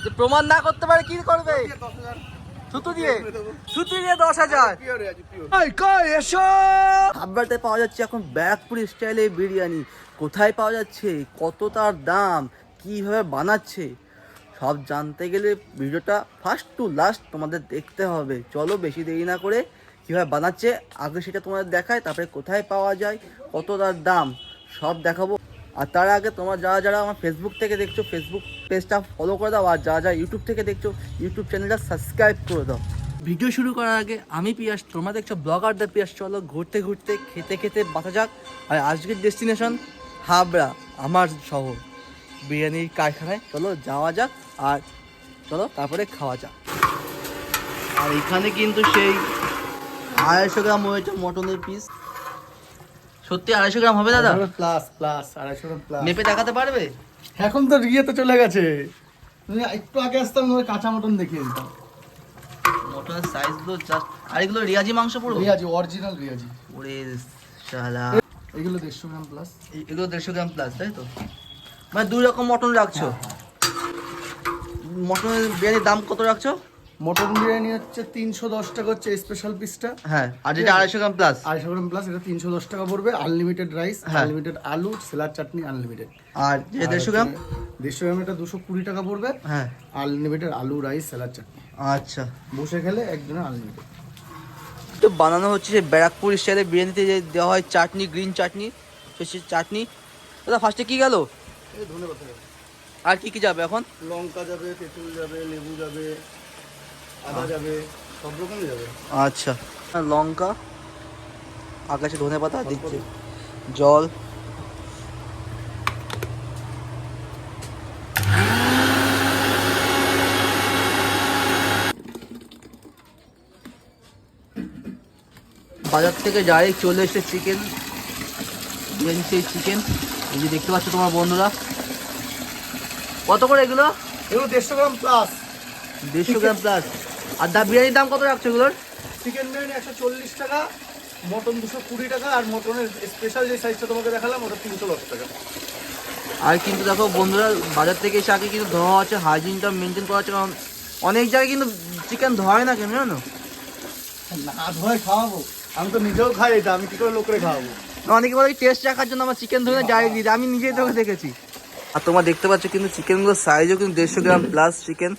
যে প্রমাণ না করতে পারে কি করবে? ছুতু দিয়ে 10,000। হাবড়াতে পাওয়া যাচ্ছে এখন ব্যারাকপুর স্টাইলে বিরিয়ানি। কোথায় পাওয়া যাচ্ছে, কত তার দাম, কিভাবে বানাচ্ছে, সব জানতে গেলে ভিডিওটা ফার্স্ট টু লাস্ট তোমাদের দেখতে হবে। চলো বেশি দেরি না করে কীভাবে বানাচ্ছে আগে সেটা তোমাদের দেখায়, তারপরে কোথায় পাওয়া যায়, কত তার দাম, সব দেখাবো। আর তার আগে তোমরা যারা যারা আমার ফেসবুক থেকে দেখছো ফেসবুক পেজটা ফলো করে দাও, আর যারা যারা ইউটিউব থেকে দেখছো ইউটিউব চ্যানেলটা সাবস্ক্রাইব করে দাও। ভিডিও শুরু করার আগে আমি পিয়াস, তোমরা দেখছো ব্লগার দ্য পিয়াস। চলো ঘুরতে ঘুরতে খেতে খেতে বাঁচা যাক। আর আজকের ডেস্টিনেশন হাবড়া, আমার শহর, বিরিয়ানির কারখানায়। চলো যাওয়া যাক আর চলো তারপরে খাওয়া যাক। আর এখানে কিন্তু সেই 250 গ্রাম হয়েছে মটনের পিস। সত্যি 250 গ্রাম হবে দাদা? প্লাস 250 গ্রাম প্লাস। মেপে দেখাতে পারবে? এখন তো রিয়েতে চলে গেছে, তুমি একটু আগে আসতাম কাঁচা মটন দেখিয়ে দিতাম। মটনের সাইজ গুলো জাস্ট। আর এগুলো রিয়াজি মাংস পুরো? রিয়াজি, অরিজিনাল রিয়াজি। ওরে শালা, এগুলো 150 গ্রাম প্লাস। এগুলো 150 গ্রাম প্লাস, তাই তো? মানে দুই রকম মটন রাখছো। মটনের বিরিয়ানির দাম কত রাখছো? মটন বিরিয়ানি হচ্ছে 310 টাকা হচ্ছে স্পেশাল পিসটা। হ্যাঁ, আর যেটা 250 গ্রাম প্লাস? 250 গ্রাম প্লাস এটা 310 টাকা পড়বে। আনলিমিটেড রাইস, আনলিমিটেড আলু, স্যালাড, চাটনি আনলিমিটেড। আর যে 150 গ্রাম? 150 গ্রাম এটা 220 টাকা পড়বে। হ্যাঁ, আনলিমিটেড আলু, রাইস, স্যালাড, চাটনি। আচ্ছা, বসে খেলে একদিনে আনলিমিটেড। তো বানানো হচ্ছে যে ব্যারাকপুর স্টাইলে বিরিয়ানিতে যে দেওয়া হয় চাটনি, গ্রিন চাটনি, সেই চাটনি। দাদা ফার্স্টে কি গেল? এই ধন্যবাদ। আর কি কি যাবে এখন? লঙ্কা যাবে, তেঁতুল যাবে, লেবু যাবে, আদা যাবে, সব রকমই যাবে। আচ্ছা, লঙ্কা, আকাশে ধনেপাতা দিচ্ছে, জল, বাজার থেকে ডাইরেক্ট চলে এসেছে চিকেন বিরিয়ানি। সেই চিকেন এই যে দেখতে পাচ্ছ তোমার বন্ধুরা। কত করে এগুলো? এগুলো 150 গ্রাম প্লাস। 150 গ্রাম প্লাস। আর বিরিয়ানির দাম কত রাখছো এগুলোর? চিকেন বিরিয়ানি 140 টাকা, মটন 220 টাকা, আর মটনের স্পেশাল যে সাইজটা তোমাকে দেখালাম ওটা 310 টাকা। আর কিন্তু দেখো বন্ধুরা, বাজার থেকে এসে আগে কিন্তু ধোয়া আছে, হাইজিনটা মেনটেন করা আছে। কারণ অনেক জায়গায় কিন্তু চিকেন ধোয় না, কেন জানো? না ধোয় খাওয়াবো? আমি তো নিজেও খাই এটা, আমি কি করে লোকরে খাওয়াবো? অনেকে বলে টেস্ট রাখার জন্য আমার চিকেন ধরে ডাইরেক্ট দিই, আমি নিজেই তোকে দেখেছি। আর তোমরা দেখতে পাচ্ছ কিন্তু চিকেনগুলোর সাইজও কিন্তু 150 গ্রাম প্লাস চিকেন।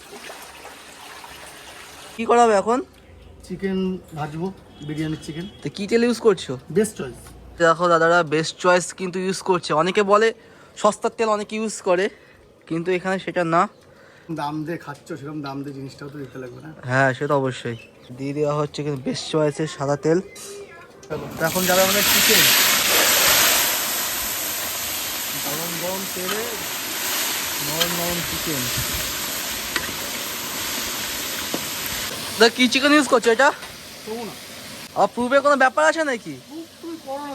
কি করা হবে এখন? চিকেন ভাজবো, বিরিয়ানির চিকেন। তো কি তেল ইউজ করছো? Best choice. দেখো দাদারা বেস্ট চয়েস কিন্তু ইউজ করছে। অনেকে বলে সস্তার তেল অনেকে ইউজ করে, কিন্তু এখানে সেটা না। দাম দিয়ে খাচ্ছ, সেরকম দাম দিয়ে জিনিসটাও তো দিতে লাগবে না? হ্যাঁ, সেটা অবশ্যই দিয়ে দেওয়া হচ্ছে কিন্তু বেস্ট চয়েসের সাদা তেল। তো এখন যাবে আমাদের চিকেন। গরম গরম তেলে নরম নরম চিকেন। কি চিকেন ইউজ করছো এটা? তবু না, আর প্রুফের কোনো ব্যাপার আছে নাকি? তুমি করো না,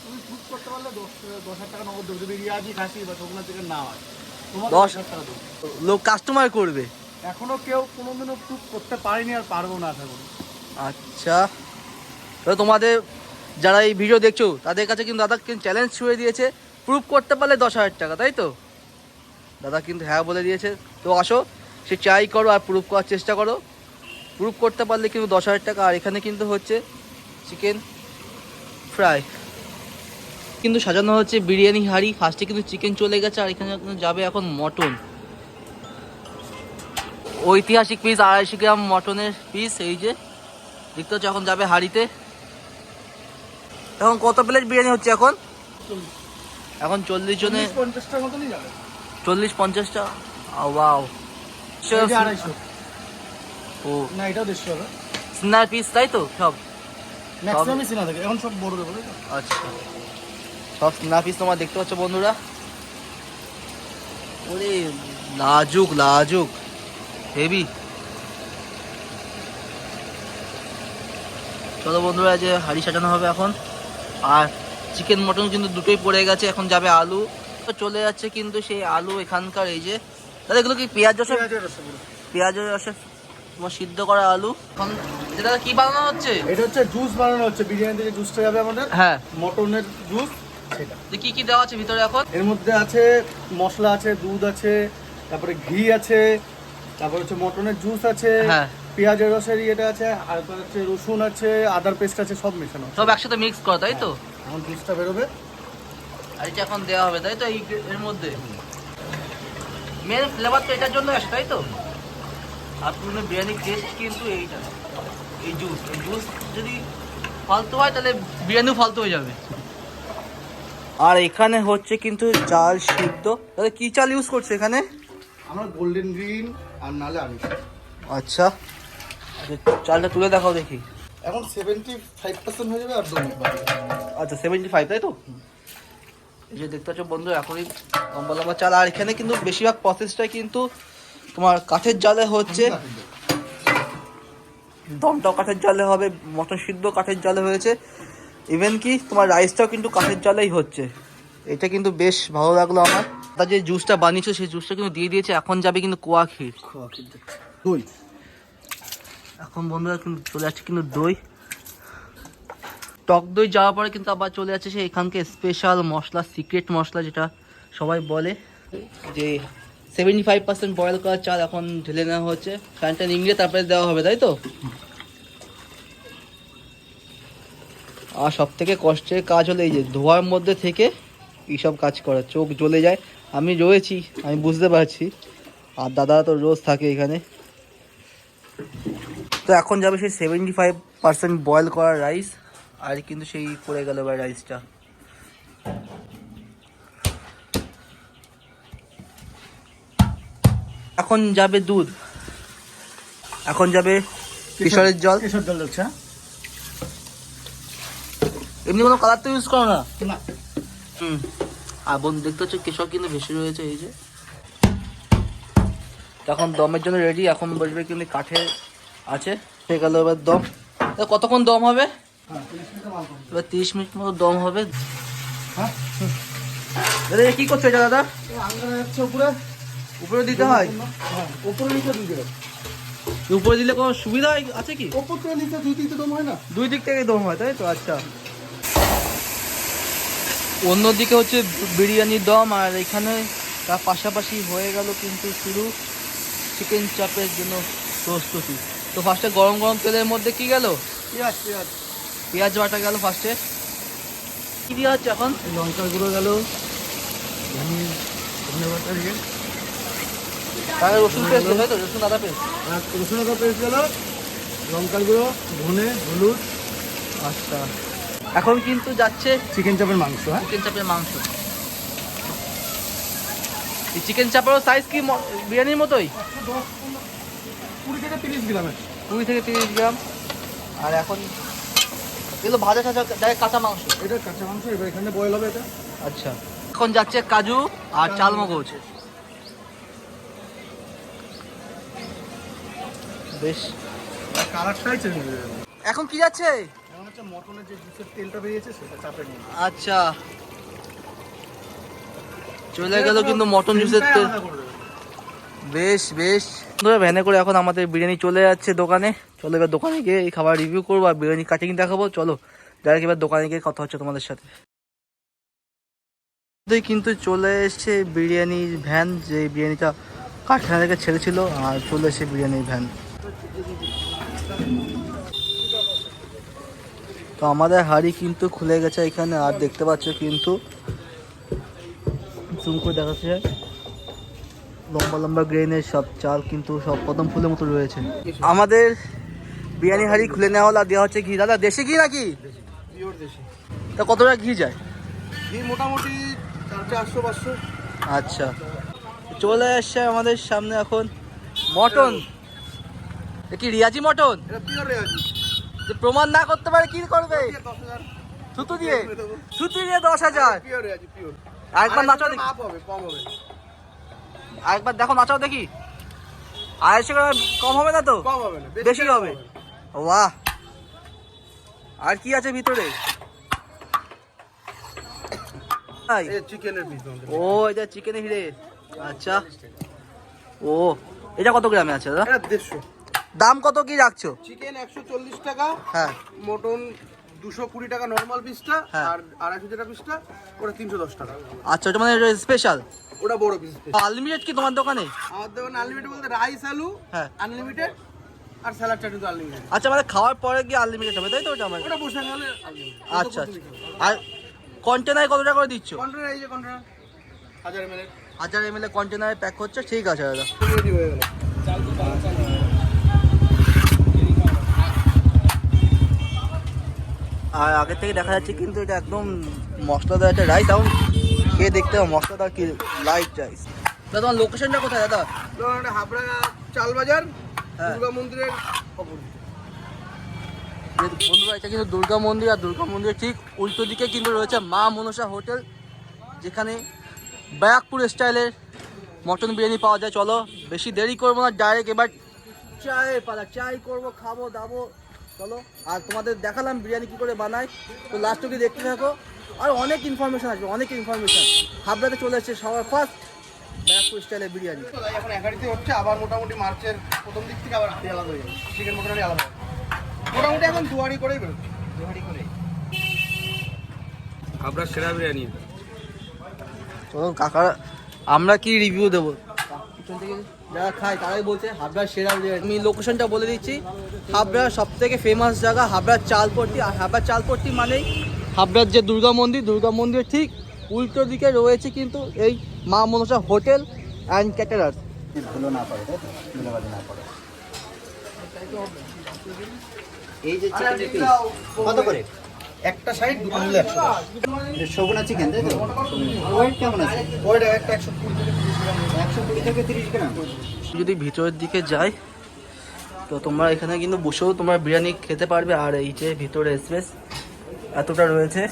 তুমি প্রুফ করতে পারলে 10,000 টাকা নগদ দেবো। যদি রিয়াজি খাসি বা শুকনো চিকেন না হয়, তোমার 10,000 টাকা দেবো। লোক কাস্টমার করবে। এখনো কেউ কোনোদিনও প্রুফ করতে পারেনি, আর পারবো না আশা করি। আচ্ছা, তো তোমাদের যারা এই ভিডিও দেখছো তাদের কাছে কিন্তু দাদা কিন্তু চ্যালেঞ্জ ছুঁয়ে দিয়েছে, প্রুফ করতে পারলে 10,000 টাকা, তাই তো? দাদা কিন্তু হ্যাঁ বলে দিয়েছে। তো আসো, সে ট্রাই করো আর প্রুফ করার চেষ্টা করো। প্রুফ করতে পারলে কিন্তু 10,000 টাকা। আর এখানে কিন্তু হচ্ছে চিকেন ফ্রাই, কিন্তু সাজানো হচ্ছে বিরিয়ানি হাঁড়ি। ফার্স্টে কিন্তু চিকেন চলে গেছে, আর এখানে যাবে এখন মটন। ঐতিহাসিক পিস 250 গ্রাম মটনের পিস, এই যে দেখতে হচ্ছে। এখন যাবে হাঁড়িতে। এখন কত প্লেট বিরিয়ানি হচ্ছে এখন? এখন 40 জনে 40-50টার মতনই যাবে। 40-50টা। ওয়াও, এই যে 250। ও না, এটাও 150 হবে। স্ন্যাপ পিস, তাই তো? সব ম্যাক্সিমামই সিনা থাকে, এখন সব বড় দেবো। আচ্ছা, সব স্ন্যাপ পিস তোমরা দেখতে পাচ্ছ বন্ধুরা। ওরে লাজুক লাজুক, হেভি। চলো বন্ধুরা, যে হাঁড়ি সাজানো হবে এখন। আর চিকেন মটন কিন্তু দুটোই পড়ে গেছে। এখন যাবে আলু। তো চলে যাচ্ছে কিন্তু সেই আলু এখানকার। এই যে দাদা, এগুলো কি পেঁয়াজ রসে? পেঁয়াজ রসে তোমার সিদ্ধ করা আলু। এখন যেটা কি বানানো হচ্ছে? এটা হচ্ছে জুস বানানো হচ্ছে, বিরিয়ানিতে যে জুসটা যাবে আমাদের। হ্যাঁ, মটনের জুস সেটা। কি কি দেওয়া আছে ভিতরে এখন? এর মধ্যে আছে মশলা, আছে দুধ আছে, তারপরে ঘি আছে, তারপর হচ্ছে মটনের জুস আছে, হ্যাঁ। পেঁয়াজের রসের ইয়েটা আছে, আর হচ্ছে রসুন আছে, আদার পেস্ট আছে, সব মেশানো আছে। সব একসাথে মিক্স করা, তাই তো? এখন জুসটা বেরোবে। আর এটা এখন দেওয়া হবে, তাই তো? এর মধ্যে মেন ফ্লেভার তো এটার জন্য আসে, তাই তো? আর পুরো বিরিয়ানির টেস্ট কিন্তু এইটা, এই জুস যদি ফালতু হয় তাহলে বিরিয়ানিও ফালতু হয়ে যাবে। আর এখানে হচ্ছে কিন্তু চাল সিদ্ধ। তাহলে কি চাল ইউজ করছে এখানে? আমরা গোল্ডেন গ্রিন আর নালে আনি। আচ্ছা, চালটা তুলে দেখাও দেখি। এখন 75% হয়ে যাবে আর দম বাকি। আচ্ছা 75, তাই তো? এই যে দেখতে পাচ্ছ বন্ধু, এখনই লম্বা লম্বা চাল। আর এখানে কিন্তু বেশিরভাগ প্রসেসটাই কিন্তু তোমার কাঠের জালে হচ্ছে। দমটাও কাঠের জালে হবে, মটন সিদ্ধ কাঠের জালে হয়েছে, ইভেন কি তোমার রাইসটাও কিন্তু কাঠের জালেই হচ্ছে। এটা কিন্তু বেশ ভালো লাগলো আমার। তার যে জুসটা বানিয়েছো সেই জুসটা কিন্তু দিয়ে দিয়েছে। এখন যাবে কিন্তু কোয়া ক্ষীর। দই। এখন বন্ধুরা কিন্তু চলে আসছে কিন্তু দই। টক দই যাওয়ার পরে কিন্তু আবার চলে যাচ্ছে সে এখানকার স্পেশাল মশলা, সিক্রেট মশলা, যেটা সবাই বলে যে 75% বয়েল করা চাল এখন ঢেলে নেওয়া হচ্ছে, ফ্যানটা নিংড়ে তারপরে দেওয়া হবে, তাই তো? আর সব থেকে কষ্টের কাজ হলো এই যে ধোয়ার মধ্যে থেকে এইসব কাজ করা, চোখ জ্বলে যায়। আমি রয়েছি, আমি বুঝতে পারছি, আর দাদা তো রোজ থাকে এখানে। তো এখন যাবে সেই 75% বয়েল করা রাইস, আর কিন্তু সেই পড়ে গেল ভাই রাইসটা। এখন যাবে দুধ, এখন যাবে কেশরের জল। কেশর জল যাচ্ছে। এমনি কোনো কালার তো ইউজ করো না? না। আর বন্ধু দেখতে হচ্ছে কেশর কিন্তু ভেসে রয়েছে এই যে। এখন দমের জন্য রেডি। এখন বসবে কিন্তু কাঠে আছে, হয়ে গেল এবার দম। কতক্ষণ দম হবে? এবার 30 মিনিট মতো দম হবে। দাদা কি করছো এটা দাদা? উপরে দিতে হয়? উপরে নিচে দুই দিকে। উপরে দিলে কোনো সুবিধা আছে কি? উপর থেকে নিচে দুই দিকে দম হয় না? দুই দিক থেকে দম হয়, তাই তো? আচ্ছা। অন্যদিকে হচ্ছে বিরিয়ানির দম, আর এখানে তার পাশাপাশি হয়ে গেল কিন্তু শুরু চিকেন চাপের জন্য প্রস্তুতি। তো ফার্স্টে গরম গরম তেলের মধ্যে কি গেল? পেঁয়াজ বাটা গেল ফার্স্টে। কি দেওয়া হচ্ছে এখন? লঙ্কার গুঁড়ো গেল, ধনে বাটা দিয়ে, তাহলে রসুন পেস্ট, তাই তো? রসুন আদা পেস্ট, আর রসুন আদা পেস্ট গেল, লঙ্কার গুঁড়ো, ধনে, হলুদ। আচ্ছা। এখন কিন্তু যাচ্ছে চিকেন চাপের মাংস। হ্যাঁ, চিকেন চাপের মাংস। এই চিকেন চাপেরও সাইজ কি বিরিয়ানির মতোই? 20 থেকে 30 গ্রামের। 20 থেকে 30 গ্রাম। আর এখন এগুলো ভাজা টাজা ডাইরেক্ট কাঁচা মাংস? এটা কাঁচা মাংস, এবার এখানে বয়েল হবে এটা। আচ্ছা। এখন যাচ্ছে কাজু আর চালমগজ। বেশ, কালারটাই চেঞ্জ হয়ে যাবে। এখন কি যাচ্ছে? এখন হচ্ছে মটনের যে জুসের তেলটা বেরিয়েছে সেটা চাপের মধ্যে। আচ্ছা, চলে গেল কিন্তু মটন জুসের তেল। বেশ বেশ। ধরে ভ্যানে করে এখন আমাদের বিরিয়ানি চলে যাচ্ছে দোকানে। চলো এবার দোকানে গিয়ে এই খাবার রিভিউ করবো আর বিরিয়ানি কাটিং দেখাবো। চলো ডাইরেক্ট এবার দোকানে গিয়ে কথা হচ্ছে তোমাদের সাথে। কিন্তু চলে এসছে বিরিয়ানির ভ্যান, যে বিরিয়ানিটা কারখানা থেকে ছেড়েছিল, আর চলে এসে বিরিয়ানির ভ্যান। তো আমাদের হাড়ি কিন্তু খুলে গেছে এখানে, আর দেখতে পাচ্ছ কিন্তু জুম করে দেখাচ্ছে লম্বা লম্বা গ্রেনের সব চাল কিন্তু সব কদম ফুলের মতো রয়েছে। আমাদের বিরিয়ানি হাড়ি খুলে নেওয়া হলো, আর দেওয়া হচ্ছে ঘি। দাদা দেশি ঘি নাকি? পিওর দেশি। তা কত টাকা ঘি যায়? ঘি মোটামুটি 400-500। আচ্ছা, চলে আসছে আমাদের সামনে এখন মটন। এ কি রিয়াজি মটন? এটা পিওর রেয়াজি। যে প্রমাণ না করতে পারে কি করবে? 10,000 থুতু দিয়ে? থুতু দিয়ে 10,000? পিওর রেয়াজি, পিওর। আরেকবার নাচাও দেখি, মাপ হবে, কম হবে। আরেকবার দেখো, নাচাও দেখি। 250 গ্রাম কম হবে না তো? কম হবে না, বেশি হবে। বাহ, আর কি আছে ভিতরে? এই চিকেনের পিস আমাদের। ও এটা চিকেনের হিরে। আচ্ছা, ও এটা কত গ্রামে আছে দাদা? এটা 150। দাম কত কি রাখছো? চিকেন 140 টাকা, হ্যাঁ। মটন 220 টাকা নরমাল পিসটা, হ্যাঁ। আর 250 যেটা পিসটা ওটা 310 টাকা। আচ্ছা, ওটা মানে স্পেশাল? ওটা বড় পিস। আনলিমিটেড কি তোমার দোকানে? আমার দোকানে আনলিমিটেড বলতে রাইস আলু হ্যাঁ আনলিমিটেড, আর স্যালাড চাটনি তো আনলিমিটেড। আচ্ছা, মানে খাওয়ার পরে গিয়ে আনলিমিটেড হবে তাই তো? ওটা আমার ওটা বসে গেলে আনলিমিটেড। আচ্ছা আচ্ছা। আর কন্টেনার কত টাকা করে দিচ্ছ? কন্টেনার, এই যে কন্টেনার 1000 ml 1000 ml কন্টেনারে প্যাক হচ্ছে। ঠিক আছে দাদা। রেডি হয়ে গেল। আর আগের থেকে দেখা যাচ্ছে কিন্তু এটা একদম মশলাদার একটা রাইস। এখন খেয়ে দেখতে হবে মশলাদার কি লাইট রাইস। দাদা তোমার লোকেশনটা কোথায় দাদা? এটা হাবড়া চাল বাজার, হ্যাঁ। দুর্গা মন্দিরের অপোজিট। বন্ধুরা এটা কিন্তু দুর্গা মন্দির, আর দুর্গা মন্দিরের ঠিক উল্টো দিকে কিন্তু রয়েছে মা মনসা হোটেল, যেখানে ব্যারাকপুর স্টাইলের মটন বিরিয়ানি পাওয়া যায়। চলো বেশি দেরি করবো না, ডাইরেক্ট এবার চায়ের পালা, চাই করবো, খাবো দাবো। চলো, আর তোমাদের দেখালাম বিরিয়ানি কী করে বানায়, তো লাস্ট অবধি দেখতে থাকো। আর অনেক ইনফরমেশান আসবে, অনেক ইনফরমেশান। হাবড়াতে চলে এসছে সবার ফার্স্ট ব্যারাকপুর স্টাইলের বিরিয়ানি। এখন একারিতে হচ্ছে, আবার মোটামুটি মার্চের প্রথম দিক থেকে আবার হাতে আলাদা হয়ে যাবে, চিকেন মটন আলাদা হবে। মোটামুটি এখন দুয়ারি করেই বেরোচ্ছে, দুয়ারি করেই হাবড়ার সেরা বিরিয়ানি। চলো কাকা, আমরা কি রিভিউ দেবো পিছন থেকে যারা খায় তারাই বলছে হাবড়ার সেরা বিরিয়ানি। আমি লোকেশনটা বলে দিচ্ছি, হাবড়ার সব থেকে ফেমাস জায়গা হাবড়ার চালপট্টি। আর হাবড়ার চালপট্টি মানেই হাবড়ার যে দুর্গা মন্দির, দুর্গা মন্দির ঠিক উল্টো দিকে রয়েছে কিন্তু এই মা মনসা হোটেল অ্যান্ড ক্যাটারার্স। ধুলো না পড়ে, তাই তো? ধুলোবালি না পড়ে। এই যে চিকেনের পিস কত করে? একটা সাইড দুটো মিলে 100 টাকা। এটা সগুনা চিকেন, তাই তো? ওয়েট কেমন আছে? ওইটা একটা 120 থেকে 30 গ্রাম। 120 থেকে 30 গ্রাম। যদি ভিতরের দিকে যাই তো তোমরা এখানে কিন্তু বসেও তোমরা বিরিয়ানি খেতে পারবে। আর এই যে ভিতরে স্পেস এতটা রয়েছে,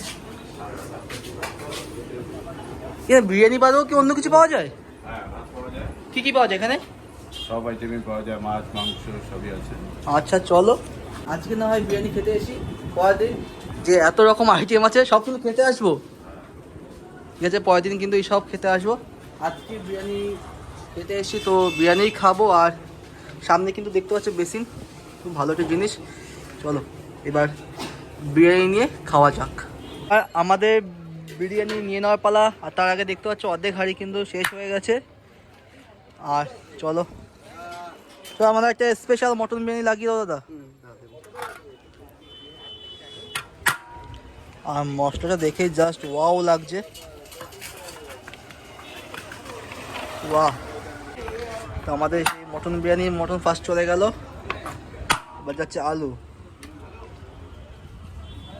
এখানে বিরিয়ানি বাদেও কি অন্য কিছু পাওয়া যায়? কি কি পাওয়া যায় এখানে? সব আইটেমই পাওয়া যায়, মাছ মাংস সবই আছে। আচ্ছা চলো, আজকে না হয় বিরিয়ানি খেতে এসি, পরের দিন যে এত রকম আইটেম আছে সব কিন্তু খেতে আসবো। ঠিক আছে, পরের দিন কিন্তু এই সব খেতে আসবো। আজকে বিরিয়ানি খেতে এসছি তো বিরিয়ানি খাবো। আর সামনে কিন্তু দেখতে পাচ্ছ বেসিন, খুব ভালো একটা জিনিস। চলো এবার বিরিয়ানি নিয়ে খাওয়া যাক। আর আমাদের বিরিয়ানি নিয়ে নেওয়ার পালা। আর তার আগে দেখতে পাচ্ছ অর্ধেক হাঁড়ি কিন্তু শেষ হয়ে গেছে। আর চলো, তো আমাদের একটা স্পেশাল মটন বিরিয়ানি লাগিয়ে দাও দাদা। আর মশলাটা দেখে জাস্ট ওয়াও লাগছে, ওয়াও। তো আমাদের সেই মটন বিরিয়ানি, মটন ফার্স্ট চলে গেল, এবার যাচ্ছে আলু,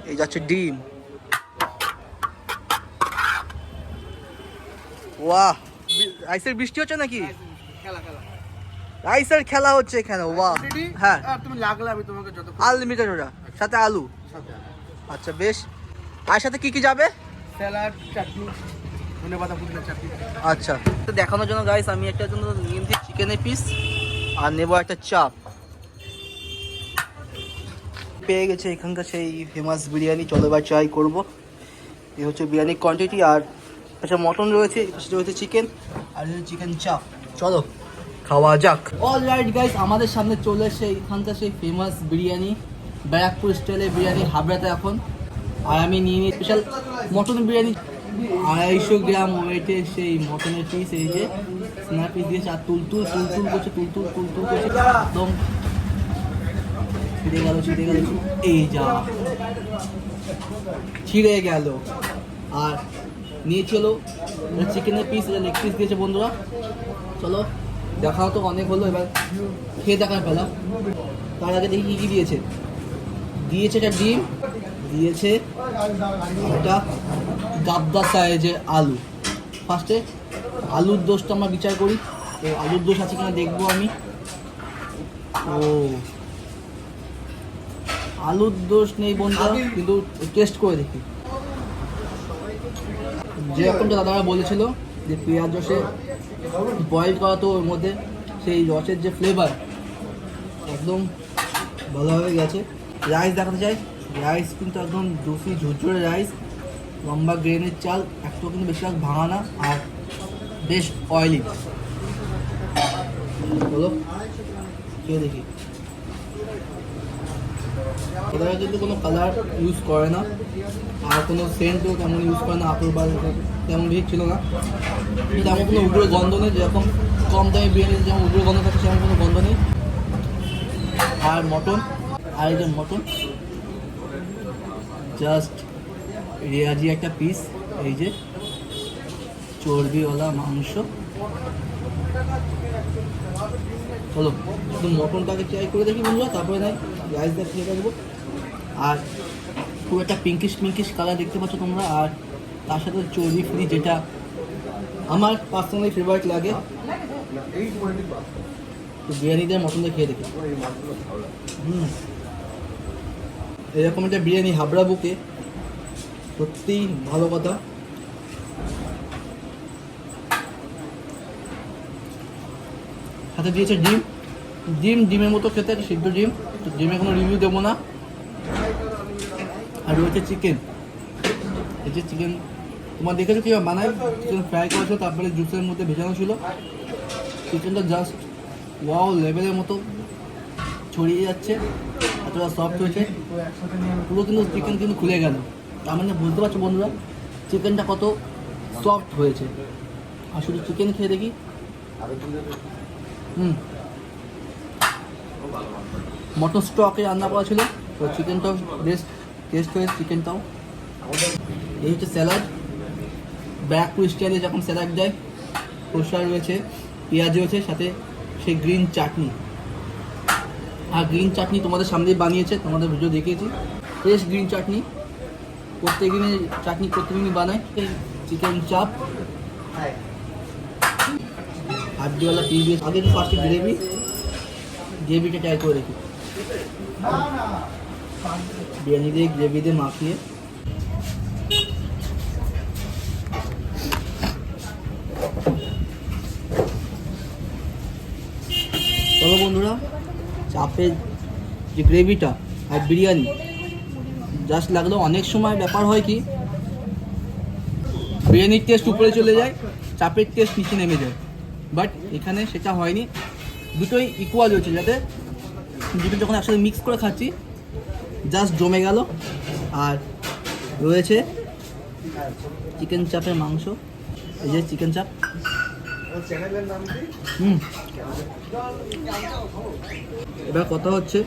এই যাচ্ছে ডিম, ওয়াহ। রাইসের বৃষ্টি হচ্ছে নাকি? খেলা খেলা রাইসের খেলা হচ্ছে এখানে, ওয়াহ। হ্যাঁ, আর তুমি লাগলে আমি তোমাকে যত আনলিমিটেড ওটা, সাথে আলু। সাথে আচ্ছা বেশ। আর সাথে কি কি যাবে? স্যালাড, চাটনি, ধনেপাতা পুদিনা চাটনি। আচ্ছা, তো দেখানোর জন্য গাইস আমি একটা জন্য নিয়ে নিচ্ছি চিকেনের পিস, আর নেবো একটা চাপ। পেয়ে গেছে এখানকার সেই ফেমাস বিরিয়ানি। চলো এবার ট্রাই করবো। এই হচ্ছে বিরিয়ানির কোয়ান্টিটি। আর আচ্ছা মটন রয়েছে, পাশে রয়েছে চিকেন, আর চিকেন চাপ। চলো খাওয়া যাক। অল রাইট গাইস, আমাদের সামনে চলে এসে এখানকার সেই ফেমাস বিরিয়ানি, ব্যারাকপুর স্টাইলের বিরিয়ানি হাবড়াতে এখন। আর আমি নিয়ে নিই স্পেশাল মটন বিরিয়ানি, 250 গ্রাম ওয়েটের সেই মটনের পিস। এই যে স্ন্যাপ পিস দিয়েছে, আর তুলতুল তুলতুল করছে, তুলতুল তুলতুল করছে, একদম ছিঁড়ে গেল, ছিঁড়ে গেল, এই যা ছিঁড়ে গেল। আর নিয়েছিল চিকেনের পিস, লেগ পিস দিয়েছে বন্ধুরা। চলো দেখাও তো অনেক হলো, এবার খেয়ে দেখার পেলা। তার আগে দেখি কী কী দিয়েছে। দিয়েছে একটা ডিম, দিয়েছে একটা গাবদা সাইজের আলু। ফার্স্টে আলুর দোষটা আমরা বিচার করি, তো আলুর দোষ আছে কিনা দেখবো আমি। ও আলুর দোষ নেই বন্ধুরা, কিন্তু টেস্ট করে দেখি। যেরকমটা দাদারা বলেছিল যে পেঁয়াজ রসে বয়েল করা, তো ওর মধ্যে সেই রসের যে ফ্লেভার একদম ভালোভাবে গেছে। রাইস দেখাতে চাই, রাইস কিন্তু একদম জুসি ঝুরঝুরে রাইস, লম্বা গ্রেনের চাল, একটাও কিন্তু বেশিরভাগ ভাঙা না, আর বেশ অয়েলি। বলো খেয়ে দেখি। ওরা কিন্তু কোনো কালার ইউজ করে না, আর কোনো সেন্টও তেমন ইউজ করে না, আতর বা তেমন বেশি ছিল না। তেমন কোনো উগ্র গন্ধ নেই, যেরকম কম দামি বিরিয়ানিতে যেমন উগ্র গন্ধ থাকে সেরকম কোনো গন্ধ নেই। আর মটন, আর এই যে মটন জাস্ট রেয়াজি একটা পিস, এই যে চর্বিওয়ালা মাংস। চলো শুধু মটনটাকে ট্রাই করে দেখি বন্ধুরা, তারপরে নাই রাইসটা খেয়ে দেখবো। আর খুব একটা পিঙ্কিশ কালার দেখতে পাচ্ছ তোমরা, আর তার সাথে চর্বি ফ্রি, যেটা আমার পার্সোনালি ফেভারিট লাগে। তো বিরিয়ানিতে মটনটা খেয়ে দেখি। এরকম একটা বিরিয়ানি হাবড়া বুকে সত্যিই ভালো কথা। সাথে দিয়েছে ডিমের মতো খেতে, একটা সিদ্ধ ডিম। তো ডিমে কোনো রিভিউ দেবো না। আর রয়েছে চিকেন, এই যে চিকেন তোমার দেখেছো কীভাবে বানায়, চিকেন ফ্রাই করেছো তারপরে জুসের মধ্যে ভেজানো ছিল। চিকেনটা জাস্ট ওয়াও লেভেলের মতো ছড়িয়ে যাচ্ছে, এতটা সফট হয়েছে পুরো, কিন্তু চিকেন কিন্তু খুলে গেল। তার মানে বুঝতে পারছো বন্ধুরা চিকেনটা কত সফট হয়েছে। আর শুধু চিকেন খেয়ে দেখি। মটন স্টকে রান্না করা ছিল, তো চিকেনটাও বেস্ট টেস্ট হয়েছে চিকেনটাও। এই হচ্ছে স্যালাড, ব্যারাকপুর স্টাইলে যখন স্যালাড দেয়, খোসা রয়েছে, পেঁয়াজ রয়েছে, সাথে সেই গ্রিন চাটনি। আর গ্রিন চাটনি তোমাদের সামনেই বানিয়েছে, তোমাদের ভিডিও দেখিয়েছি। ফ্রেশ গ্রিন চাটনি, প্রত্যেকদিনই চাটনি প্রত্যেকদিনই বানায়। চিকেন চাপ, হাড্ডিওয়ালা পিস দিয়ে আগে তো ফার্স্টে গ্রেভিটা ট্রাই করে দেখি। বিরিয়ানি দিয়ে গ্রেভি দিয়ে মাখিয়ে চলো বন্ধুরা, চাপের যে গ্রেভিটা আর বিরিয়ানি জাস্ট লাগলো। অনেক সময় ব্যাপার হয় কি, বিরিয়ানির টেস্ট উপরে চলে যায়, চাপের টেস্ট নিচে নেমে যায়, বাট এখানে সেটা হয়নি। দুটোই ইকুয়াল হয়েছে, যাতে দুটো যখন একসাথে মিক্স করে খাচ্ছি জাস্ট জমে গেল। আর রয়েছে চিকেন চাপের মাংস, এই যে চিকেন চাপ। এবার কথা হচ্ছে,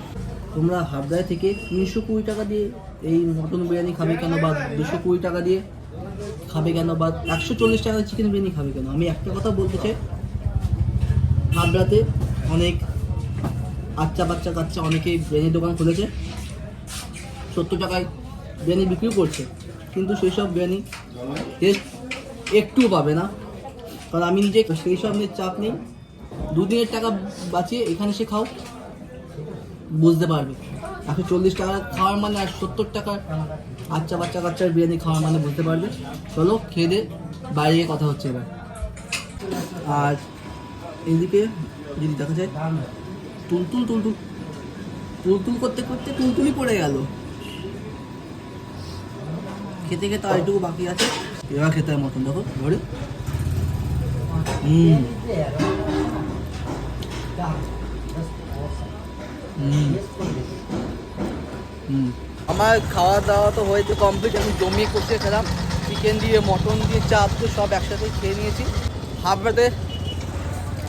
তোমরা হাবড়া থেকে 320 টাকা দিয়ে এই মটন বিরিয়ানি খাবে কেন, বা 220 টাকা দিয়ে খাবে কেন, বা 140 টাকা চিকেন বিরিয়ানি খাবে কেন? আমি একটা কথা বলতে চাই, হাবড়াতে অনেক কাচ্চা অনেকেই বিরিয়ানির দোকান খুলেছে, 70 টাকায় বিরিয়ানি বিক্রিও করছে, কিন্তু সেই সব বিরিয়ানি টেস্ট একটুও পাবে না। কারণ আমি নিজে সেই সব নিয়ে চাপ নেই, দুদিনের টাকা বাঁচিয়ে এখানে এসে খাও, বুঝতে পারবে 140 টাকা খাওয়ার মানে আর 70 টাকার কাচ্চার বিরিয়ানি খাওয়ার মানে বুঝতে পারবে। চলো খেয়ে দে, বাইরে কথা হচ্ছে এবার। আর এইদিকে যদি দেখা যায় তুলতুল করতে তুলতুলি পড়ে গেল। খেতে খেতে আর একটু বাকি আছে, এবার খেতে হয় মতন। দেখো ধরে আমার খাওয়া দাওয়া তো হয়েছে কমপ্লিট। আমি জমিয়ে কষে খেলাম, চিকেন দিয়ে মটন দিয়ে চাপ তো সব একসাথে খেয়ে নিয়েছি। হাবড়াতে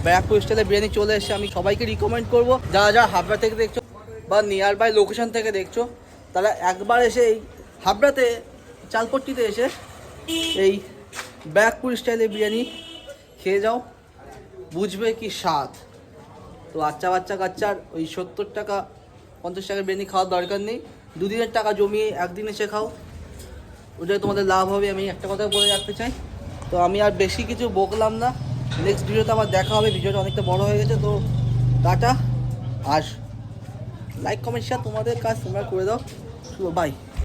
ব্যারাকপুর স্টাইলে বিরিয়ানি চলে এসে আমি সবাইকে রিকমেন্ড করবো, যারা হাবড়া থেকে দেখছো বা নিয়ার বাই লোকেশন থেকে দেখছো, তারা একবার এসে এই হাবড়াতে চালপট্টিতে এসে এই ব্যারাকপুর স্টাইলে বিরিয়ানি খেয়ে যাও, বুঝবে কি স্বাদ। তো কাচ্চার ওই 70 টাকা 50 টাকার বিরিয়ানি খাওয়ার দরকার নেই, দুদিনের টাকা জমিয়ে একদিন এসে খাও, ওটাই তোমাদের লাভ হবে। আমি একটা কথা বলে রাখতে চাই। তো আমি আর বেশি কিছু বকলাম না, নেক্সট ভিডিওতে আবার দেখা হবে। ভিডিওটা অনেকটা বড় হয়ে গেছে, তো টাটা। আর লাইক কমেন্ট শেয়ার তোমাদের কাজ তোমরা করে দাও। বাই।